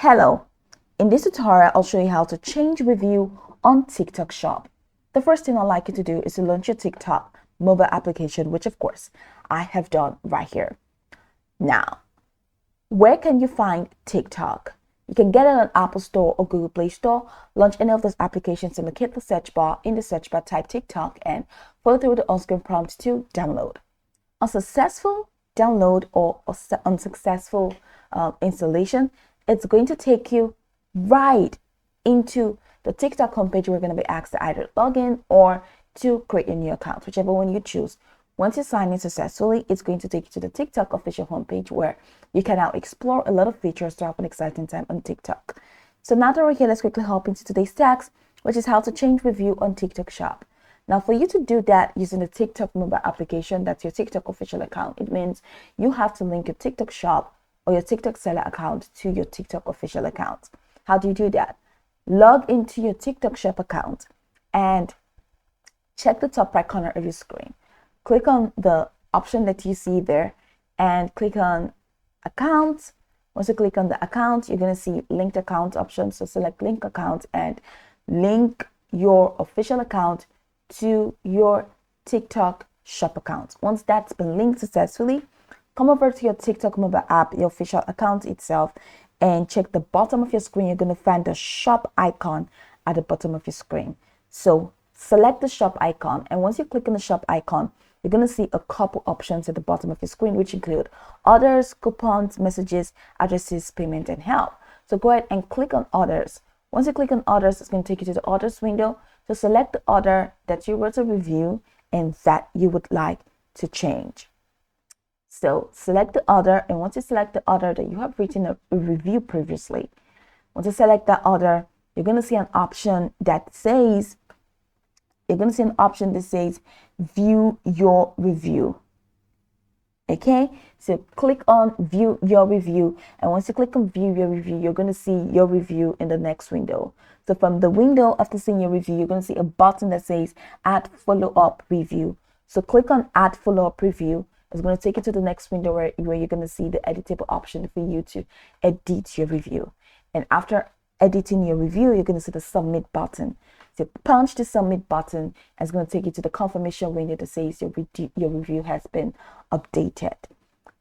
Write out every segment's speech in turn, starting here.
Hello, in this tutorial I'll show you how to change review on TikTok Shop. The first thing I'd like you to do is to launch your TikTok mobile application, which of course I have done right here. Now, where can you find TikTok? You can get it on Apple Store or Google Play Store. Launch any of those applications and locate the search bar. In the search bar, type TikTok and follow through the on-screen prompt to download. A successful download or unsuccessful installation, it's going to take you right into the TikTok homepage. We're going to be asked to either log in or to create a new account, whichever one you choose. Once you sign in successfully, it's going to take you to the TikTok official homepage where you can now explore a lot of features to have an exciting time on TikTok. So now that we're here, let's quickly hop into today's task, which is how to change review on TikTok Shop. Now, for you to do that using the TikTok mobile application, that's your TikTok official account, it means you have to link your TikTok Shop or your TikTok seller account to your TikTok official account. How do you do that? Log into your TikTok Shop account and check the top right corner of your screen. Click on the option that you see there and click on accounts. Once you click on the account, you're going to see linked account option. So select link account and link your official account to your TikTok Shop account. Once that's been linked successfully, come over to your TikTok mobile app, your official account itself, and check the bottom of your screen. You're going to find the shop icon at the bottom of your screen. So select the shop icon, and once you click on the shop icon, you're going to see a couple options at the bottom of your screen, which include orders, coupons, messages, addresses, payment, and help. So go ahead and click on orders. Once you click on orders, it's going to take you to the orders window. So select the order that you were to review and that you would like to change. So select the order, and once you select the order that you have written a review previously, once you select that order, you're going to see an option that says view your review. Okay, so click on view your review, and once you click on view your review, you're going to see your review in the next window. So from the window after seeing your review, you're going to see a button that says add follow-up review. So click on add follow-up review. It's going to take you to the next window where you're going to see the editable option for you to edit your review. And after editing your review, you're going to see the submit button. So punch the submit button, and it's going to take you to the confirmation window that says your review has been updated.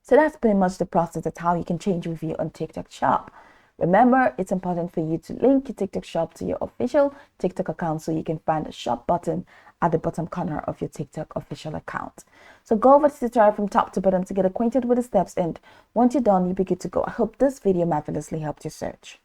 So that's pretty much the process. That's how you can change review on TikTok Shop. Remember, it's important for you to link your TikTok Shop to your official TikTok account so you can find the shop button at the bottom corner of your TikTok official account. So go over the tutorial from top to bottom to get acquainted with the steps, and once you're done, you'll be good to go. I hope this video marvelously helped your search.